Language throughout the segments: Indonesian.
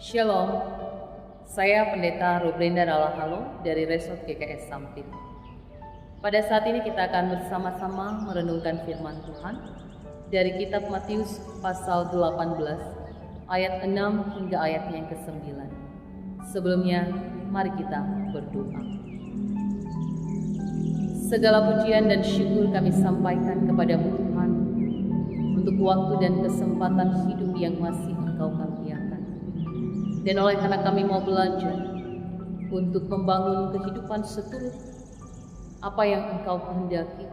Shalom, saya Pendeta Rubrenda Dalahalo dari Resort GKS Sampit. Pada saat ini kita akan bersama-sama merenungkan firman Tuhan dari kitab Matius pasal 18 ayat 6 hingga ayatnya yang ke-9. Sebelumnya, mari kita berdoa. Segala pujian dan syukur kami sampaikan kepadamu Tuhan untuk waktu dan kesempatan hidup yang masih Engkau karuniakan. Dan oleh karena kami mau belajar untuk membangun kehidupan seturut apa yang Engkau kehendaki,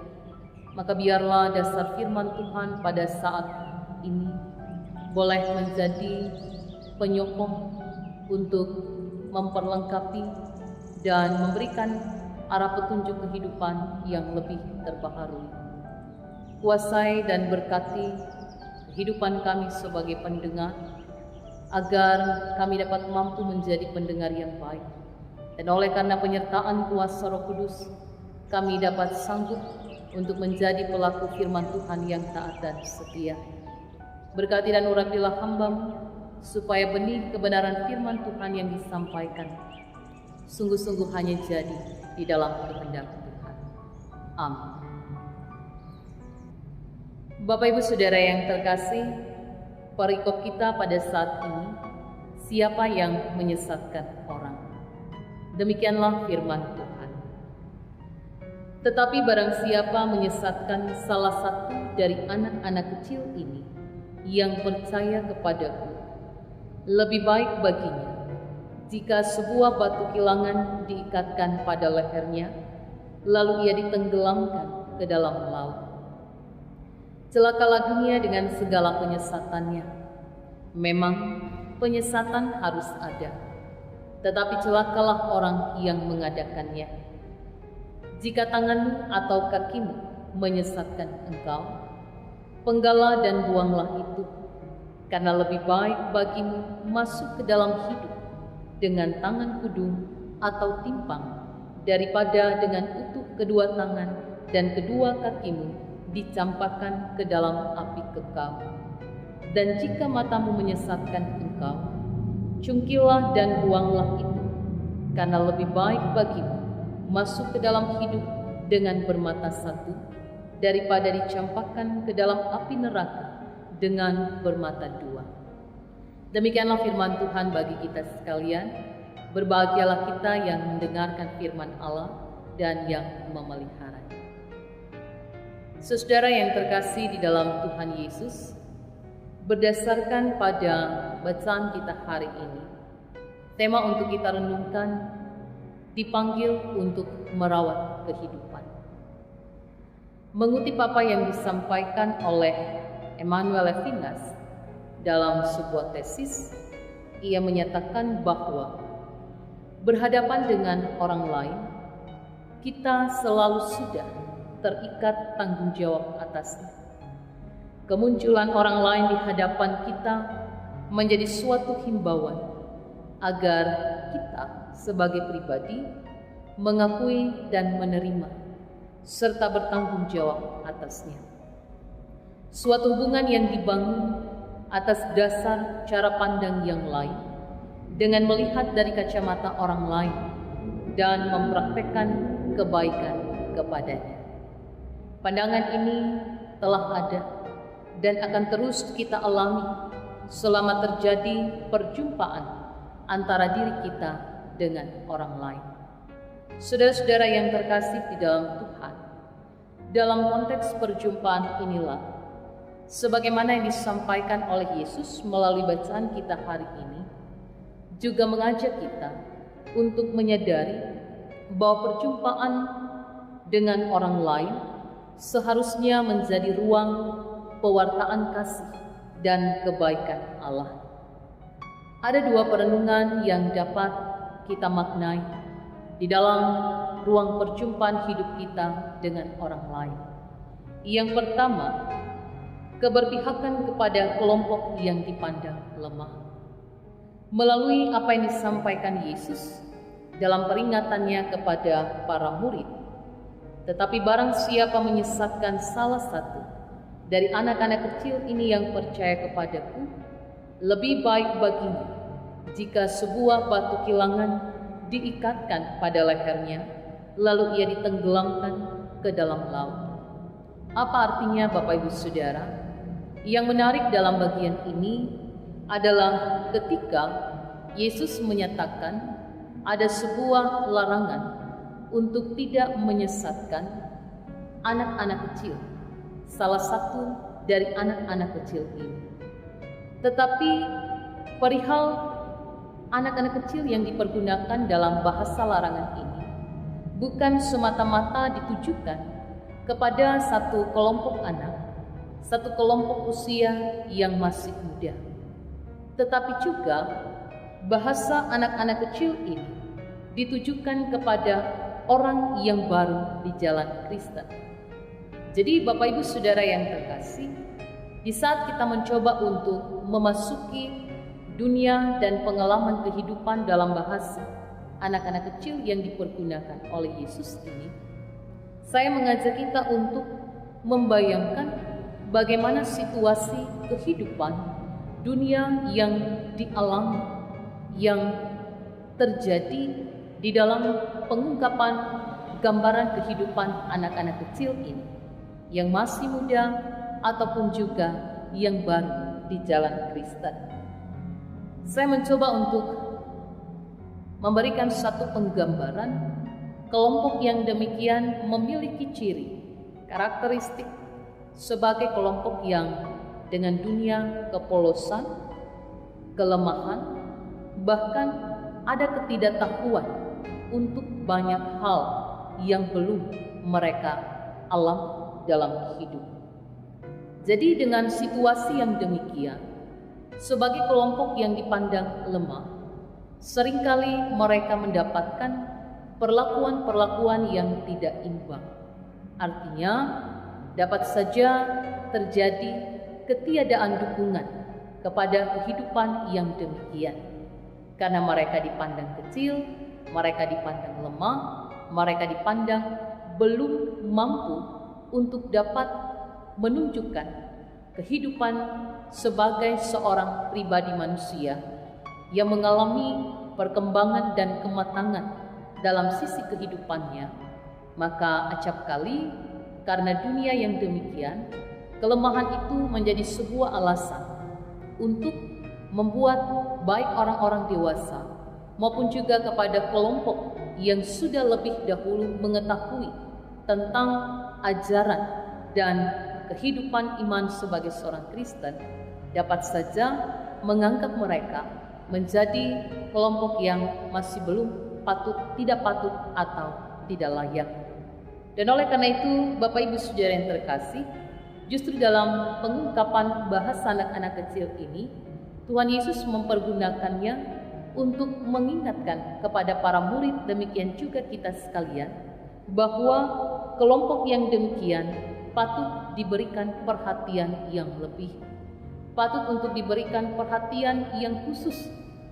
maka biarlah dasar firman Tuhan pada saat ini boleh menjadi penyokong untuk memperlengkapi dan memberikan arah petunjuk kehidupan yang lebih terbaharui. Kuasai dan berkati kehidupan kami sebagai pendengar, agar kami dapat mampu menjadi pendengar yang baik. Dan oleh karena penyertaan kuasa Roh Kudus, kami dapat sanggup untuk menjadi pelaku firman Tuhan yang taat dan setia. Berkati dan urapilah hamba-Mu, supaya benih kebenaran firman Tuhan yang disampaikan sungguh-sungguh hanya jadi di dalam kehendak Tuhan. Amin. Bapak Ibu Saudara yang terkasih, perikop kita pada saat ini, siapa yang menyesatkan orang? Demikianlah firman Tuhan. Tetapi barang siapa menyesatkan salah satu dari anak-anak kecil ini yang percaya kepadaku, lebih baik baginya jika sebuah batu kilangan diikatkan pada lehernya, lalu ia ditenggelamkan ke dalam laut. Celakalah dunia dengan segala penyesatannya. Memang penyesatan harus ada, tetapi celakalah orang yang mengadakannya. Jika tanganmu atau kakimu menyesatkan engkau, penggalah dan buanglah itu, karena lebih baik bagimu masuk ke dalam hidup dengan tangan kudung atau timpang, daripada dengan utuh kedua tangan dan kedua kakimu dicampakkan ke dalam api kekal. Dan jika matamu menyesatkan engkau, cungkilah dan buanglah itu, karena lebih baik bagimu masuk ke dalam hidup dengan bermata satu, daripada dicampakkan ke dalam api neraka dengan bermata dua. Demikianlah firman Tuhan bagi kita sekalian. Berbahagialah kita yang mendengarkan firman Allah dan yang memeliharanya. Saudara yang terkasih di dalam Tuhan Yesus, berdasarkan pada bacaan kita hari ini, tema untuk kita renungkan dipanggil untuk merawat kehidupan. Mengutip apa yang disampaikan oleh Emmanuel Levinas dalam sebuah tesis, ia menyatakan bahwa berhadapan dengan orang lain, kita selalu sudah terikat tanggung jawab atasnya. Kemunculan orang lain di hadapan kita menjadi suatu himbauan agar kita sebagai pribadi mengakui dan menerima serta bertanggung jawab atasnya. Suatu hubungan yang dibangun atas dasar cara pandang yang lain dengan melihat dari kacamata orang lain dan mempraktekkan kebaikan kepadanya. Pandangan ini telah ada dan akan terus kita alami selama terjadi perjumpaan antara diri kita dengan orang lain. Saudara-saudara yang terkasih di dalam Tuhan, dalam konteks perjumpaan inilah, sebagaimana yang disampaikan oleh Yesus melalui bacaan kita hari ini, juga mengajak kita untuk menyadari bahwa perjumpaan dengan orang lain seharusnya menjadi ruang pewartaan kasih dan kebaikan Allah. Ada dua perenungan yang dapat kita maknai di dalam ruang perjumpaan hidup kita dengan orang lain. Yang pertama, keberpihakan kepada kelompok yang dipandang lemah. Melalui apa yang disampaikan Yesus dalam peringatannya kepada para murid, tetapi barang siapa menyesatkan salah satu dari anak-anak kecil ini yang percaya kepadaku, lebih baik baginya Jika sebuah batu kilangan diikatkan pada lehernya, lalu ia ditenggelamkan ke dalam laut. Apa artinya, Bapak Ibu Saudara? Yang menarik dalam bagian ini adalah ketika Yesus menyatakan ada sebuah larangan untuk tidak menyesatkan anak-anak kecil, salah satu dari anak-anak kecil ini. Tetapi perihal anak-anak kecil yang dipergunakan dalam bahasa larangan ini bukan semata-mata ditujukan kepada satu kelompok anak, satu kelompok usia yang masih muda, tetapi juga bahasa anak-anak kecil ini ditujukan kepada orang yang baru di jalan Kristen. Jadi Bapak Ibu Saudara yang terkasih, di saat kita mencoba untuk memasuki dunia dan pengalaman kehidupan dalam bahasa anak-anak kecil yang dipergunakan oleh Yesus ini, saya mengajak kita untuk membayangkan bagaimana situasi kehidupan dunia yang dialami, yang terjadi di dalam pengungkapan gambaran kehidupan anak-anak kecil ini, yang masih muda ataupun juga yang baru di jalan Kristen. Saya mencoba untuk memberikan satu penggambaran kelompok yang demikian memiliki ciri, karakteristik sebagai kelompok yang dengan dunia kepolosan, kelemahan, bahkan ada ketidaktahuan untuk banyak hal yang belum mereka alami dalam hidup. Jadi dengan situasi yang demikian, sebagai kelompok yang dipandang lemah, seringkali mereka mendapatkan perlakuan-perlakuan yang tidak imbang. Artinya, dapat saja terjadi ketiadaan dukungan kepada kehidupan yang demikian. Karena mereka dipandang kecil, mereka dipandang lemah, mereka dipandang belum mampu untuk dapat menunjukkan kehidupan sebagai seorang pribadi manusia yang mengalami perkembangan dan kematangan dalam sisi kehidupannya. Maka acap kali karena dunia yang demikian, kelemahan itu menjadi sebuah alasan untuk membuat baik orang-orang dewasa maupun juga kepada kelompok yang sudah lebih dahulu mengetahui tentang ajaran dan kehidupan iman sebagai seorang Kristen, dapat saja menganggap mereka menjadi kelompok yang masih belum patut, tidak patut atau tidak layak. Dan oleh karena itu, Bapak Ibu Saudara yang terkasih, justru dalam pengungkapan bahasa anak-anak kecil ini, Tuhan Yesus mempergunakannya untuk mengingatkan kepada para murid, demikian juga kita sekalian, bahwa kelompok yang demikian patut diberikan perhatian yang lebih, patut untuk diberikan perhatian yang khusus,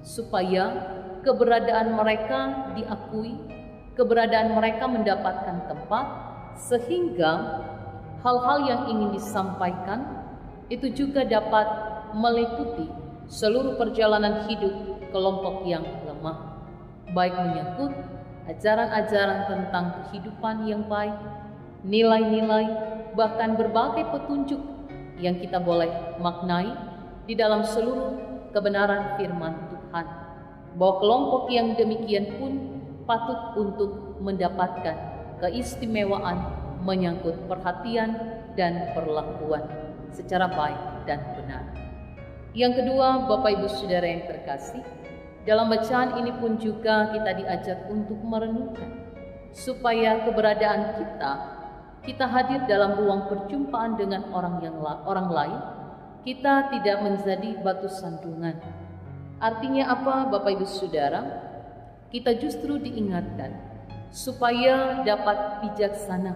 supaya keberadaan mereka diakui, keberadaan mereka mendapatkan tempat, sehingga hal-hal yang ingin disampaikan itu juga dapat meliputi seluruh perjalanan hidup kelompok yang lemah, baik menyangkut ajaran-ajaran tentang kehidupan yang baik, nilai-nilai, bahkan berbagai petunjuk yang kita boleh maknai di dalam seluruh kebenaran firman Tuhan. Bahwa kelompok yang demikian pun patut untuk mendapatkan keistimewaan menyangkut perhatian dan perlakuan secara baik dan benar. Yang kedua, Bapak Ibu Saudara yang terkasih, dalam bacaan ini pun juga kita diajak untuk merenungkan supaya keberadaan kita hadir dalam ruang perjumpaan dengan orang lain, kita tidak menjadi batu sandungan. Artinya apa, Bapak Ibu Saudara? Kita justru diingatkan supaya dapat bijaksana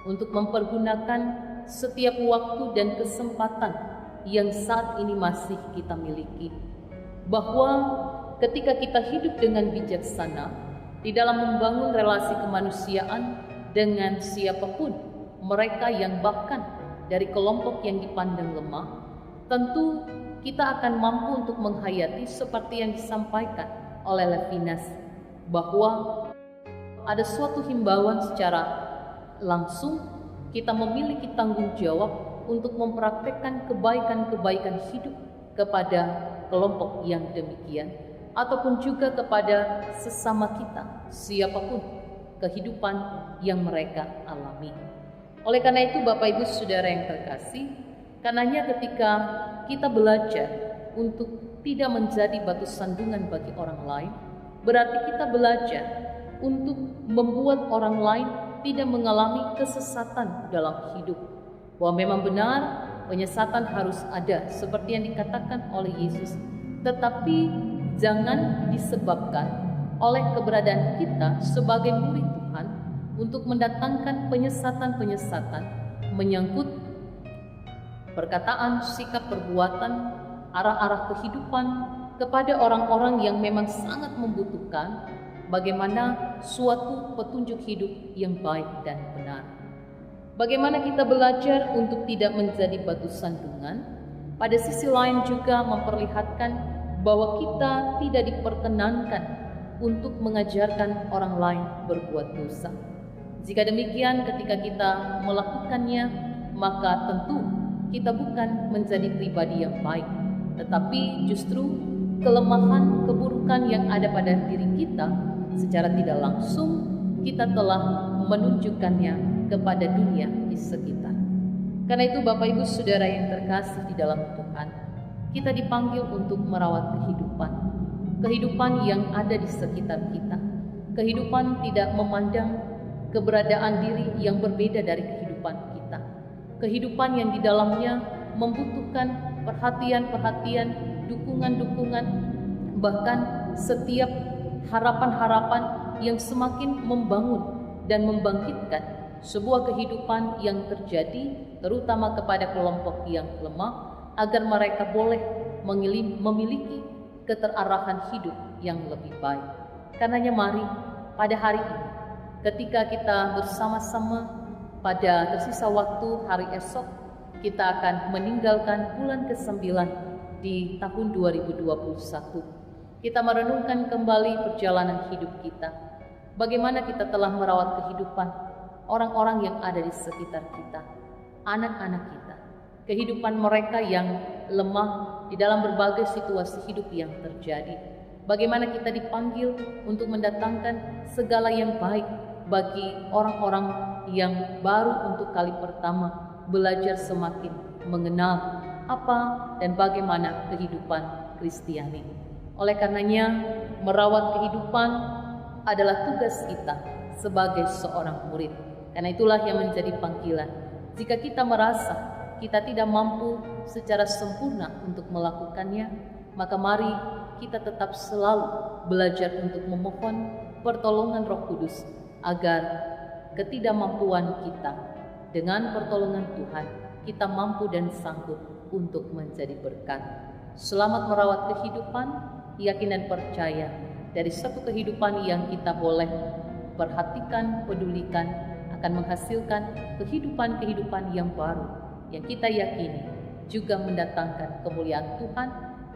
untuk mempergunakan setiap waktu dan kesempatan yang saat ini masih kita miliki. Bahwa ketika kita hidup dengan bijaksana di dalam membangun relasi kemanusiaan dengan siapapun mereka yang bahkan dari kelompok yang dipandang lemah, tentu kita akan mampu untuk menghayati seperti yang disampaikan oleh Levinas, bahwa ada suatu himbauan secara langsung kita memiliki tanggung jawab untuk mempraktekkan kebaikan-kebaikan hidup kepada kelompok yang demikian, ataupun juga kepada sesama kita, siapapun kehidupan yang mereka alami. Oleh karena itu, Bapak Ibu Saudara yang terkasih, karenanya ketika kita belajar untuk tidak menjadi batu sandungan bagi orang lain, berarti kita belajar untuk membuat orang lain tidak mengalami kesesatan dalam hidup. Bahwa memang benar penyesatan harus ada seperti yang dikatakan oleh Yesus, tetapi jangan disebabkan oleh keberadaan kita sebagai murid Tuhan untuk mendatangkan penyesatan-penyesatan menyangkut perkataan, sikap, perbuatan, arah-arah kehidupan kepada orang-orang yang memang sangat membutuhkan bagaimana suatu petunjuk hidup yang baik dan benar. Bagaimana kita belajar untuk tidak menjadi batu sandungan, pada sisi lain juga memperlihatkan bahwa kita tidak diperkenankan untuk mengajarkan orang lain berbuat dosa. Jika demikian, ketika kita melakukannya, maka tentu kita bukan menjadi pribadi yang baik, tetapi justru kelemahan, keburukan yang ada pada diri kita secara tidak langsung kita telah menunjukkannya kepada dunia di sekitar. Karena itu Bapak Ibu Saudara yang terkasih di dalam Tuhan, kita dipanggil untuk merawat kehidupan yang ada di sekitar kita. Kehidupan tidak memandang keberadaan diri yang berbeda dari kehidupan kita. Kehidupan yang di dalamnya membutuhkan perhatian-perhatian, dukungan-dukungan, bahkan setiap harapan-harapan yang semakin membangun dan membangkitkan sebuah kehidupan yang terjadi terutama kepada kelompok yang lemah, agar mereka boleh memiliki keterarahan hidup yang lebih baik. Karenanya mari pada hari ini, ketika kita bersama-sama pada tersisa waktu hari esok, kita akan meninggalkan bulan ke-9 di tahun 2021. Kita merenungkan kembali perjalanan hidup kita. Bagaimana kita telah merawat kehidupan orang-orang yang ada di sekitar kita, anak-anak kita, kehidupan mereka yang lemah di dalam berbagai situasi hidup yang terjadi. Bagaimana kita dipanggil untuk mendatangkan segala yang baik bagi orang-orang yang baru untuk kali pertama belajar semakin mengenal apa dan bagaimana kehidupan Kristiani. Oleh karenanya, merawat kehidupan adalah tugas kita sebagai seorang murid. Karena itulah yang menjadi panggilan. Jika kita merasa kita tidak mampu secara sempurna untuk melakukannya, maka mari kita tetap selalu belajar untuk memohon pertolongan Roh Kudus, agar ketidakmampuan kita dengan pertolongan Tuhan, kita mampu dan sanggup untuk menjadi berkat. Selamat merawat kehidupan, yakin dan percaya dari satu kehidupan yang kita boleh perhatikan, pedulikan, akan menghasilkan kehidupan-kehidupan yang baru, yang kita yakini juga mendatangkan kemuliaan Tuhan,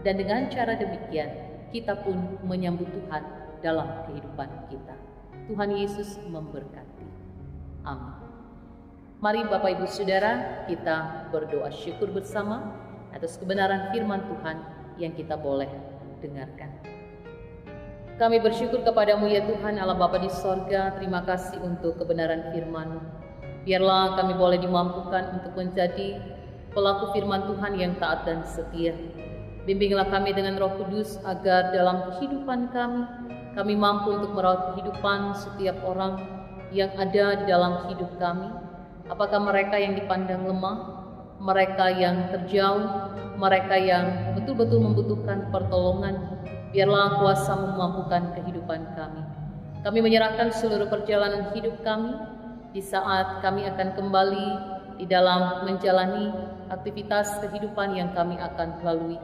dan dengan cara demikian kita pun menyambut Tuhan dalam kehidupan kita. Tuhan Yesus memberkati. Amin. Mari Bapak Ibu Saudara, kita berdoa syukur bersama atas kebenaran firman Tuhan yang kita boleh dengarkan. Kami bersyukur kepadamu ya Tuhan Allah Bapa di sorga. Terima kasih untuk kebenaran firman. Biarlah kami boleh dimampukan untuk menjadi pelaku firman Tuhan yang taat dan setia. Bimbinglah kami dengan Roh Kudus, agar dalam kehidupan kami mampu untuk merawat kehidupan setiap orang yang ada di dalam hidup kami. Apakah mereka yang dipandang lemah, mereka yang terjauh, mereka yang betul-betul membutuhkan pertolongan. Biarlah kuasa memampukan kehidupan kami. Kami menyerahkan seluruh perjalanan hidup kami di saat kami akan kembali di dalam menjalani aktivitas kehidupan yang kami akan lalui.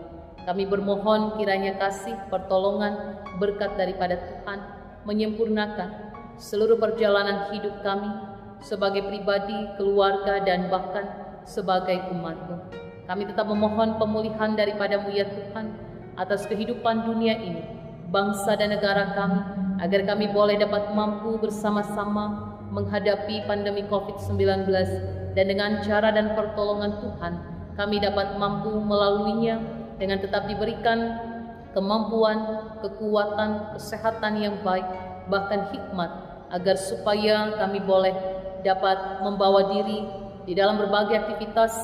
Kami bermohon kiranya kasih, pertolongan, berkat daripada Tuhan menyempurnakan seluruh perjalanan hidup kami sebagai pribadi, keluarga, dan bahkan sebagai umat-Mu. Kami tetap memohon pemulihan daripada-Mu ya Tuhan atas kehidupan dunia ini, bangsa dan negara kami, agar kami boleh dapat mampu bersama-sama menghadapi pandemi COVID-19 dan dengan cara dan pertolongan Tuhan, kami dapat mampu melaluinya dengan tetap diberikan kemampuan, kekuatan, kesehatan yang baik, bahkan hikmat, agar supaya kami boleh dapat membawa diri di dalam berbagai aktivitas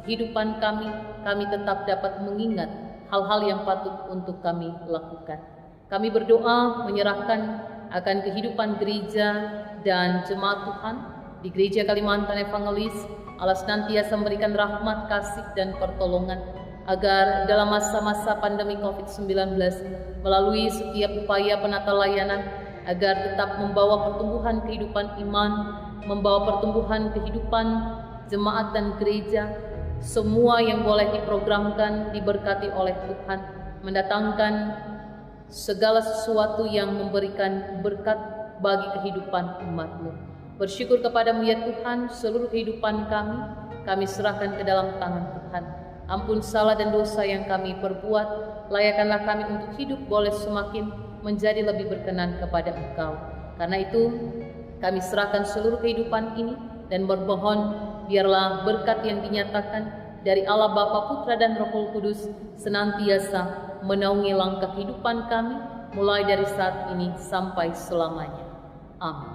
kehidupan kami tetap dapat mengingat hal-hal yang patut untuk kami lakukan. Kami berdoa menyerahkan akan kehidupan gereja dan jemaat Tuhan di Gereja Kalimantan Evangelis. Allah senantiasa memberikan rahmat, kasih, dan pertolongan agar dalam masa-masa pandemi COVID-19 melalui setiap upaya penata layanan agar tetap membawa pertumbuhan kehidupan iman, membawa pertumbuhan kehidupan jemaat dan gereja, semua yang boleh diprogramkan diberkati oleh Tuhan, mendatangkan segala sesuatu yang memberikan berkat bagi kehidupan umat-Mu. Bersyukur kepada-Mu ya Tuhan, seluruh kehidupan kami serahkan ke dalam tangan Tuhan. Ampun salah dan dosa yang kami perbuat, layakkanlah kami untuk hidup boleh semakin menjadi lebih berkenan kepada Engkau. Karena itu, kami serahkan seluruh kehidupan ini dan bermohon biarlah berkat yang dinyatakan dari Allah Bapa, Putra, dan Roh Kudus senantiasa menaungi langkah kehidupan kami mulai dari saat ini sampai selamanya. Amin.